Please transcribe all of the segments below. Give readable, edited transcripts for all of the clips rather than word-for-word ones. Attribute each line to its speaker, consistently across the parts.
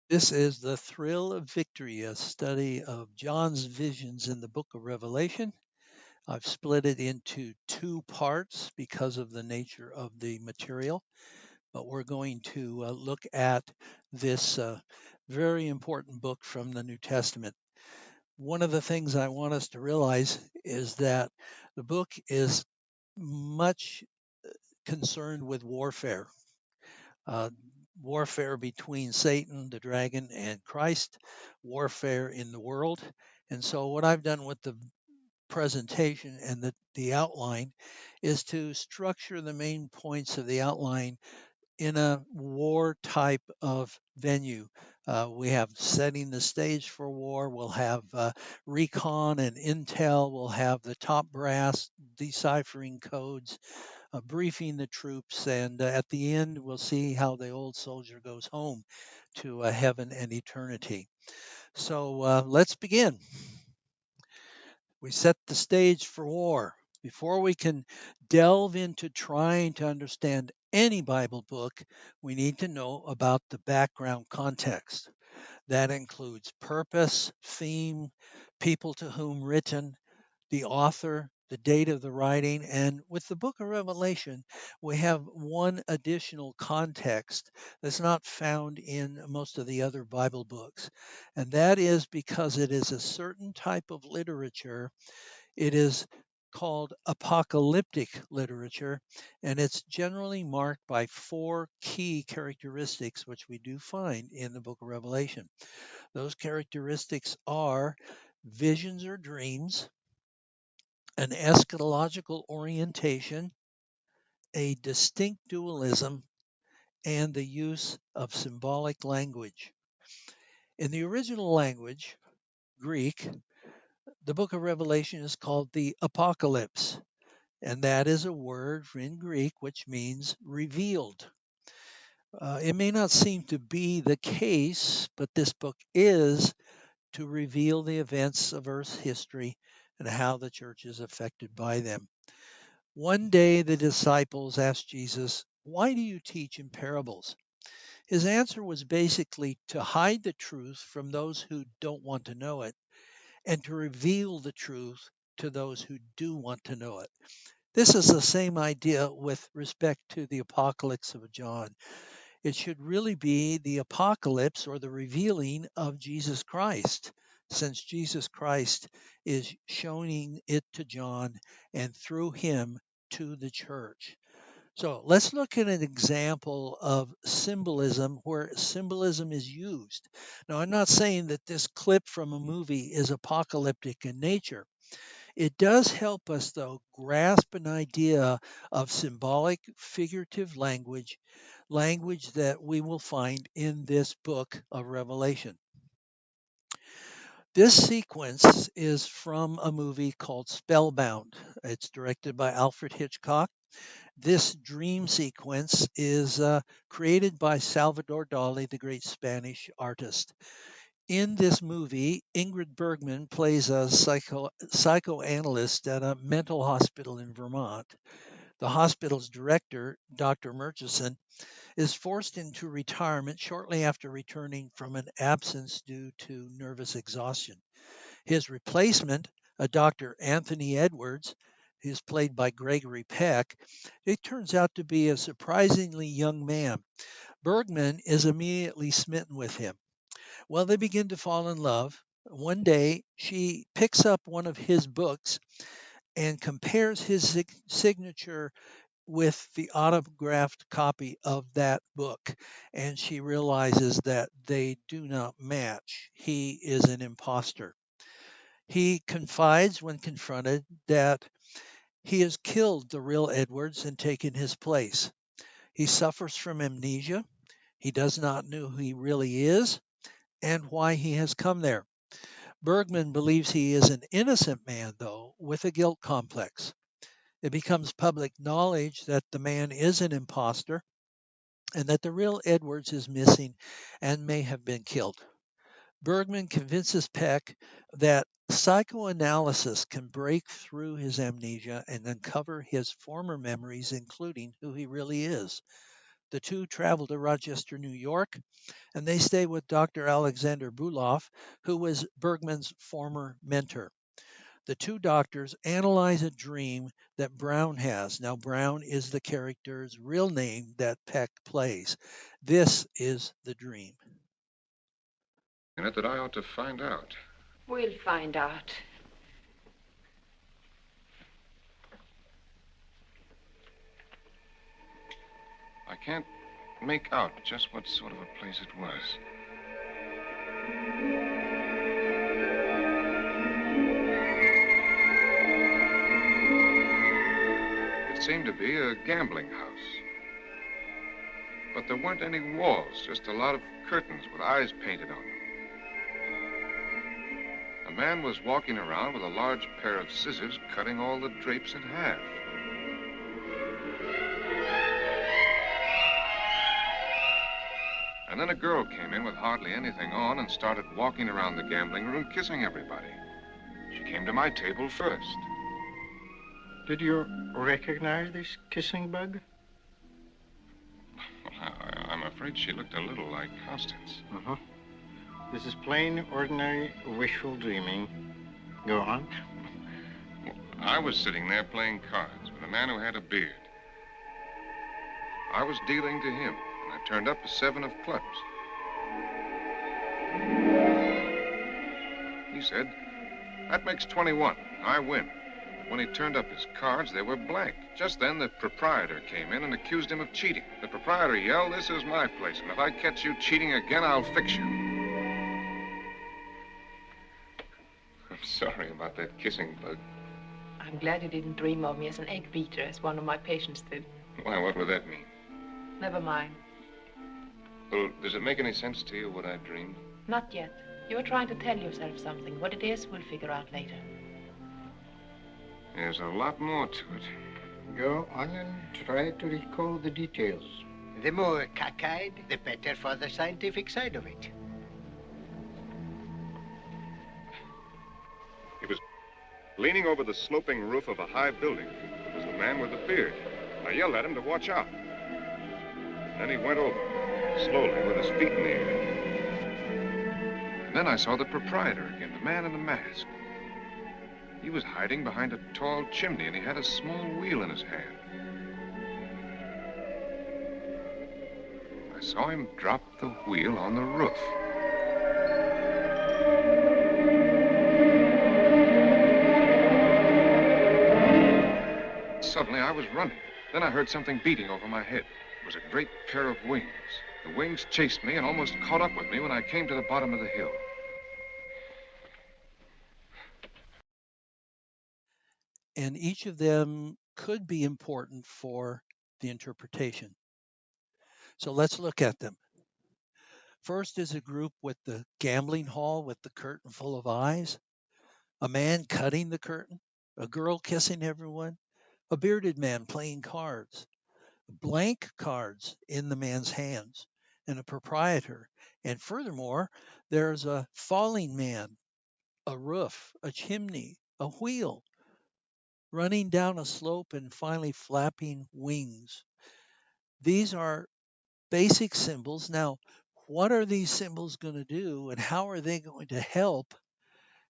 Speaker 1: This is The Thrill of Victory, a study of John's visions in the book of Revelation. I've split it into two parts because of the nature of the material, but we're going to look at this very important book from the New Testament. One of the things I want us to realize is that the book is much concerned with warfare. uh, Warfare between Satan, the dragon, and Christ, warfare in the world. And so, what I've done with the presentation and the outline is to structure the main points of the outline in a war type of venue. We have setting the stage for war. We'll have recon and intel. We'll have the top brass deciphering codes, briefing the troops, and at the end, we'll see how the old soldier goes home to heaven and eternity. So let's begin. We set the stage for war. Before we can delve into trying to understand any Bible book, we need to know about the background context. That includes purpose, theme, people to whom written, the author, the date of the writing, and with the book of Revelation, we have one additional context that's not found in most of the other Bible books. And that is because it is a certain type of literature. It is called apocalyptic literature, and it's generally marked by four key characteristics, which we do find in the book of Revelation. Those characteristics are visions or dreams, an eschatological orientation, a distinct dualism, and the use of symbolic language. In the original language, Greek, the book of Revelation is called the Apocalypse, and that is a word in Greek which means revealed. It may not seem to be the case, but this book is to reveal the events of Earth's history and how the church is affected by them. One day the disciples asked Jesus, "Why do you teach in parables?" His answer was basically to hide the truth from those who don't want to know it and to reveal the truth to those who do want to know it. This is the same idea with respect to the apocalypse of John. It should really be the apocalypse or the revealing of Jesus Christ, since Jesus Christ is showing it to John and through him to the church. So let's look at an example of symbolism where symbolism is used. Now, I'm not saying that this clip from a movie is apocalyptic in nature. It does help us, though, grasp an idea of symbolic, figurative language, language that we will find in this book of Revelation. This sequence is from a movie called Spellbound. It's directed by Alfred Hitchcock. This dream sequence is created by Salvador Dali, the great Spanish artist. In this movie, Ingrid Bergman plays a psychoanalyst at a mental hospital in Vermont. The hospital's director, Dr. Murchison, is forced into retirement shortly after returning from an absence due to nervous exhaustion. His replacement, a Dr. Anthony Edwards, who's played by Gregory Peck, it turns out to be a surprisingly young man. Bergman is immediately smitten with him. Well, they begin to fall in love. One day, she picks up one of his books and compares his signature with the autographed copy of that book. And she realizes that they do not match. He is an imposter. He confides when confronted that he has killed the real Edwards and taken his place. He suffers from amnesia. He does not know who he really is and why he has come there. Bergman believes he is an innocent man, though, with a guilt complex. It becomes public knowledge that the man is an impostor and that the real Edwards is missing and may have been killed. Bergman convinces Peck that psychoanalysis can break through his amnesia and uncover his former memories, including who he really is. The two travel to Rochester, New York, and they stay with Dr. Alexander Buloff, who was Bergman's former mentor. The two doctors analyze a dream that Brown has. Now, Brown is the character's real name that Peck plays. This is the dream.
Speaker 2: In it that I ought to find out.
Speaker 3: We'll find out.
Speaker 2: I can't make out just what sort of a place it was. It seemed to be a gambling house. But there weren't any walls, just a lot of curtains with eyes painted on them. A man was walking around with a large pair of scissors cutting all the drapes in half. And then a girl came in with hardly anything on and started walking around the gambling room, kissing everybody. She came to my table first.
Speaker 4: Did you recognize this kissing bug?
Speaker 2: Well, I'm afraid she looked a little like Constance.
Speaker 4: Uh-huh. This is plain, ordinary, wishful dreaming. Go on.
Speaker 2: Well, I was sitting there playing cards with a man who had a beard. I was dealing to him, and I turned up a 7 of clubs. He said, "That makes 21. I win." When he turned up his cards, they were blank. Just then, the proprietor came in and accused him of cheating. The proprietor yelled, "This is my place, and if I catch you cheating again, I'll fix you." I'm sorry about that kissing bug.
Speaker 3: I'm glad you didn't dream of me as an egg beater, as one of my patients did.
Speaker 2: Why, what would that mean?
Speaker 3: Never mind.
Speaker 2: Well, does it make any sense to you what I dreamed?
Speaker 3: Not yet. You're trying to tell yourself something. What it is, we'll figure out later.
Speaker 2: There's a lot more to it.
Speaker 4: Go on and try to recall the details.
Speaker 5: The more cockeyed, the better for the scientific side of it.
Speaker 2: He was leaning over the sloping roof of a high building. It was the man with the beard. I yelled at him to watch out. Then he went over, slowly, with his feet in the air. And then I saw the proprietor again, the man in the mask. He was hiding behind a tall chimney, and he had a small wheel in his hand. I saw him drop the wheel on the roof. Suddenly, I was running. Then I heard something beating over my head. It was a great pair of wings. The wings chased me and almost caught up with me when I came to the bottom of the hill.
Speaker 1: And each of them could be important for the interpretation. So let's look at them. First is a group with the gambling hall with the curtain full of eyes, a man cutting the curtain, a girl kissing everyone, a bearded man playing cards, blank cards in the man's hands, and a proprietor. And furthermore, there's a falling man, a roof, a chimney, a wheel, running down a slope and finally flapping wings. These are basic symbols. Now, what are these symbols going to do and how are they going to help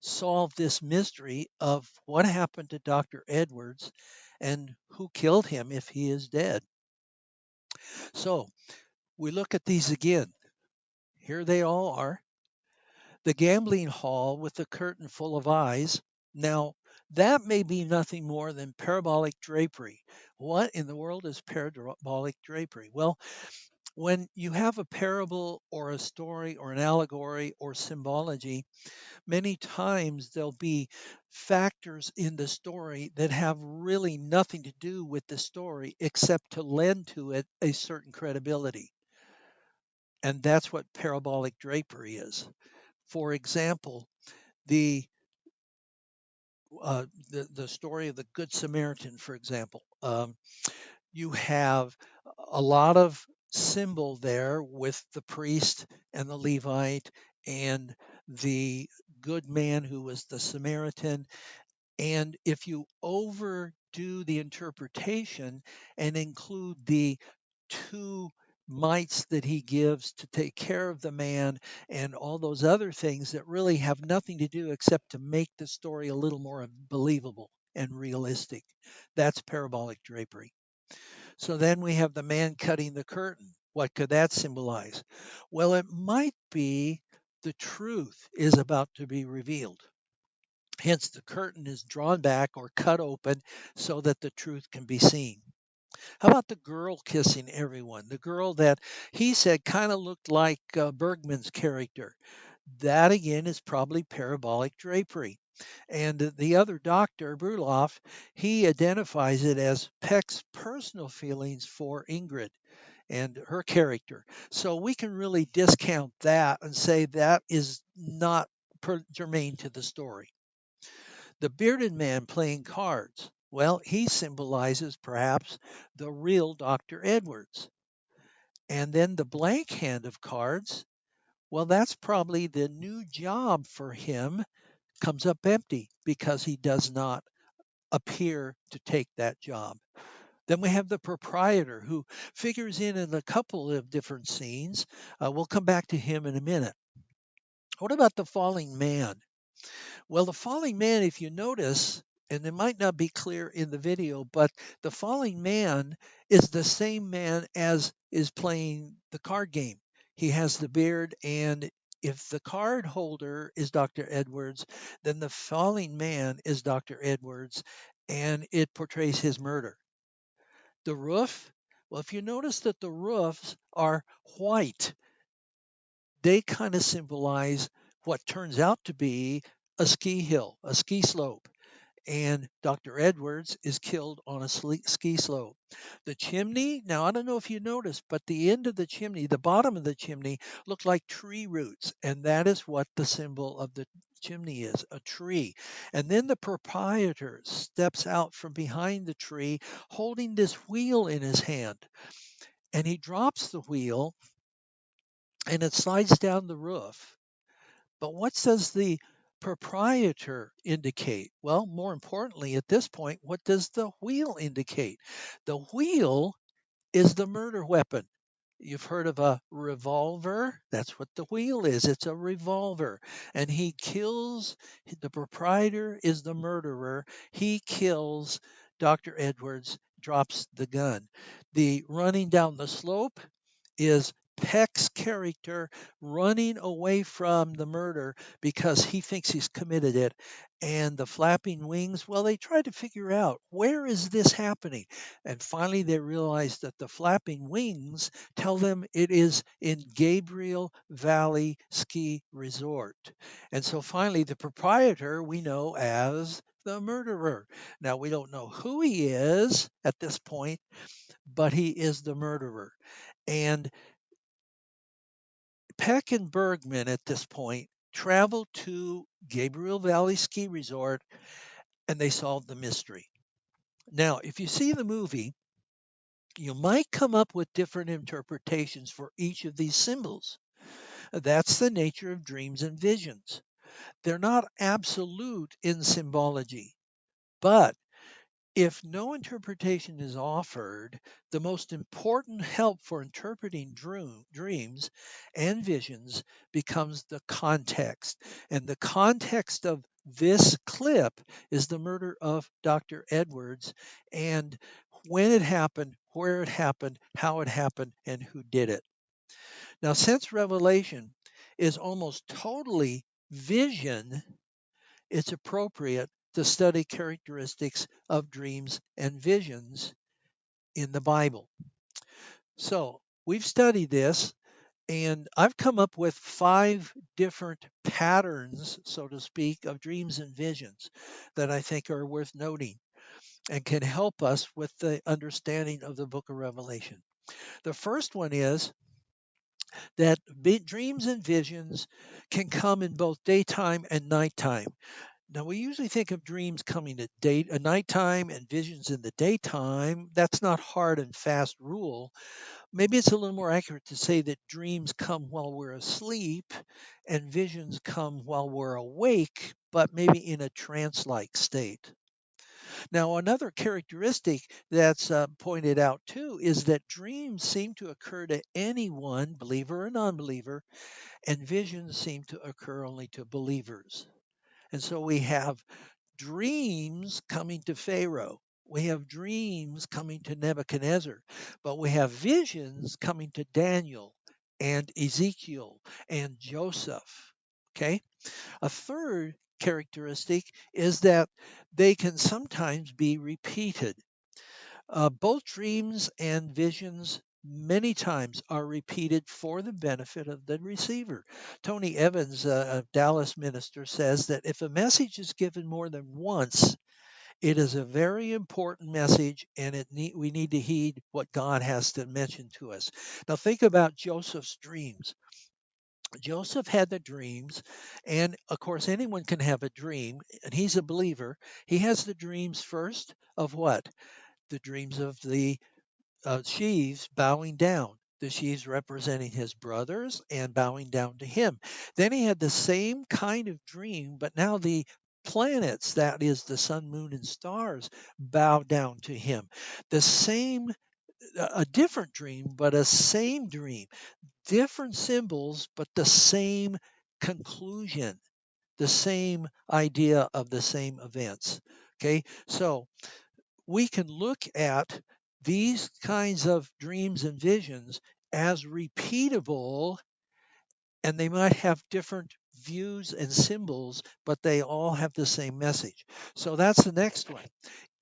Speaker 1: solve this mystery of what happened to Dr. Edwards and who killed him if he is dead? So we look at these again. Here they all are. The gambling hall with the curtain full of eyes. Now, that may be nothing more than parabolic drapery. What in the world is parabolic drapery? Well, when you have a parable or a story or an allegory or symbology, many times there'll be factors in the story that have really nothing to do with the story except to lend to it a certain credibility. And that's what parabolic drapery is. For example, the story of the Good Samaritan, for example. You have a lot of symbol there with the priest and the Levite and the good man who was the Samaritan. And if you overdo the interpretation and include the two mites that he gives to take care of the man, and all those other things that really have nothing to do except to make the story a little more believable and realistic. That's parabolic drapery. So then we have the man cutting the curtain. What could that symbolize? Well, it might be the truth is about to be revealed. Hence, the curtain is drawn back or cut open so that the truth can be seen. How about the girl kissing everyone? The girl that he said kind of looked like Bergman's character. That again is probably parabolic drapery. And the other doctor, Bruloff, he identifies it as Peck's personal feelings for Ingrid and her character. So we can really discount that and say that is not germane to the story. The bearded man playing cards. Well, he symbolizes perhaps the real Dr. Edwards. And then the blank hand of cards, well, that's probably the new job for him comes up empty because he does not appear to take that job. Then we have the proprietor who figures in a couple of different scenes. We'll come back to him in a minute. What about the falling man? Well, the falling man, if you notice, and it might not be clear in the video, but the falling man is the same man as is playing the card game. He has the beard, and if the card holder is Dr. Edwards, then the falling man is Dr. Edwards, and it portrays his murder. The roof, well, if you notice that the roofs are white, they kind of symbolize what turns out to be a ski hill, a ski slope. And Dr. Edwards is killed on a ski slope. The chimney, now I don't know if you noticed, but the end of the chimney, the bottom of the chimney, looked like tree roots. And that is what the symbol of the chimney is, a tree. And then the proprietor steps out from behind the tree holding this wheel in his hand. And he drops the wheel and it slides down the roof. But what does the proprietor indicate? Well, more importantly, at this point, what does the wheel indicate? The wheel is the murder weapon. You've heard of a revolver? That's what the wheel is. It's a revolver. And he kills, the proprietor is the murderer. He kills Dr. Edwards, drops the gun. The running down the slope is Peck's character running away from the murder because he thinks he's committed it. And the flapping wings, well, they try to figure out where is this happening? And finally, they realize that the flapping wings tell them it is in Gabriel Valley Ski Resort. And so finally, the proprietor we know as the murderer. Now, we don't know who he is at this point, but he is the murderer. And Peck and Bergman at this point travel to Gabriel Valley Ski Resort and they solve the mystery. Now, if you see the movie, you might come up with different interpretations for each of these symbols. That's the nature of dreams and visions. They're not absolute in symbology, but if no interpretation is offered, the most important help for interpreting dreams and visions becomes the context. And the context of this clip is the murder of Dr. Edwards and when it happened, where it happened, how it happened, and who did it. Now, since Revelation is almost totally vision, it's appropriate to study characteristics of dreams and visions in the Bible. So we've studied this, and I've come up with 5 different patterns, so to speak, of dreams and visions that I think are worth noting and can help us with the understanding of the book of Revelation. The first one is that dreams and visions can come in both daytime and nighttime. Now, we usually think of dreams coming at nighttime and visions in the daytime. That's not hard and fast rule. Maybe it's a little more accurate to say that dreams come while we're asleep and visions come while we're awake, but maybe in a trance-like state. Now, another characteristic that's pointed out too is that dreams seem to occur to anyone, believer or non believer, and visions seem to occur only to believers. And so we have dreams coming to Pharaoh. We have dreams coming to Nebuchadnezzar, but we have visions coming to Daniel and Ezekiel and Joseph. Okay. A third characteristic is that they can sometimes be repeated. Both dreams and visions many times are repeated for the benefit of the receiver. Tony Evans, a Dallas minister, says that if a message is given more than once, it is a very important message, and we need to heed what God has to mention to us. Now, think about Joseph's dreams. Joseph had the dreams, and of course, anyone can have a dream, and he's a believer. He has the dreams first of what? The dreams of the sheaves bowing down, the sheaves representing his brothers and bowing down to him. Then he had the same kind of dream, but now the planets, that is the sun, moon, and stars, bow down to him. The same, a different dream, but a same dream. Different symbols, but the same conclusion, the same idea of the same events. Okay, so we can look at these kinds of dreams and visions as repeatable, and they might have different views and symbols, but they all have the same message. So that's the next one.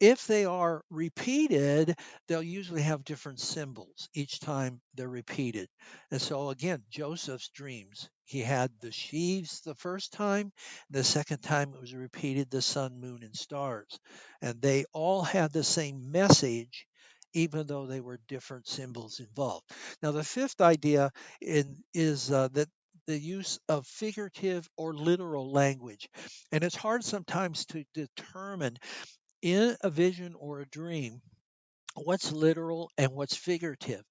Speaker 1: If they are repeated, they'll usually have different symbols each time they're repeated. And so, again, Joseph's dreams, he had the sheaves the first time, the second time it was repeated the sun, moon, and stars. And they all had the same message, even though they were different symbols involved. Now, the fifth idea is that the use of figurative or literal language. And it's hard sometimes to determine in a vision or a dream what's literal and what's figurative.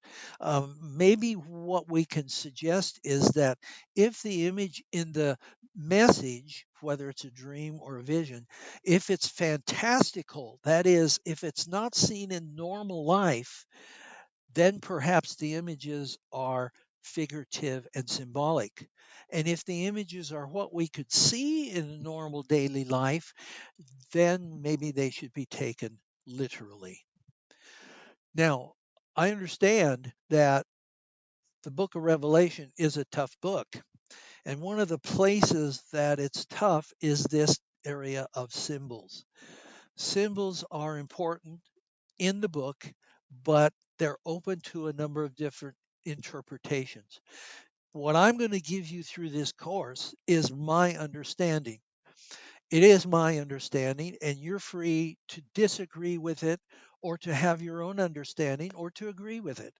Speaker 1: Maybe what we can suggest is that if the image in the message, whether it's a dream or a vision, if it's fantastical, that is, if it's not seen in normal life, then perhaps the images are figurative and symbolic. And if the images are what we could see in normal daily life, then maybe they should be taken literally. Now, I understand that the book of Revelation is a tough book. And one of the places that it's tough is this area of symbols. Symbols are important in the book, but they're open to a number of different interpretations. What I'm going to give you through this course is my understanding. It is my understanding, and you're free to disagree with it or to have your own understanding or to agree with it.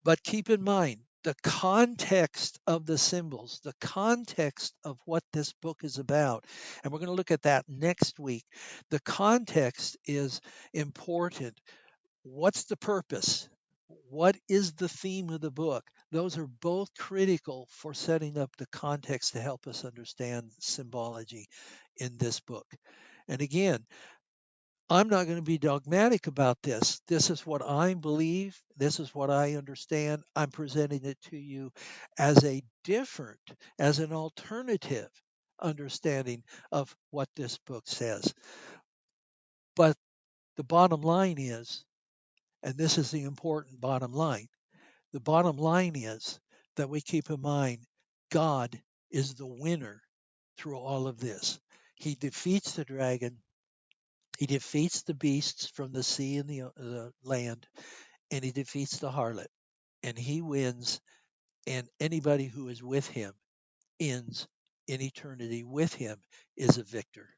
Speaker 1: But keep in mind the context of the symbols, the context of what this book is about. And we're going to look at that next week. The context is important. What's the purpose? What is the theme of the book? Those are both critical for setting up the context to help us understand symbology in this book. And again, I'm not going to be dogmatic about this. This is what I believe. This is what I understand. I'm presenting it to you as a different, as an alternative understanding of what this book says. But the bottom line is, and this is the important bottom line, the bottom line is that we keep in mind God is the winner through all of this. He defeats the dragon, he defeats the beasts from the sea and the land, and he defeats the harlot, and he wins, and anybody who is with him ends in eternity with him is a victor.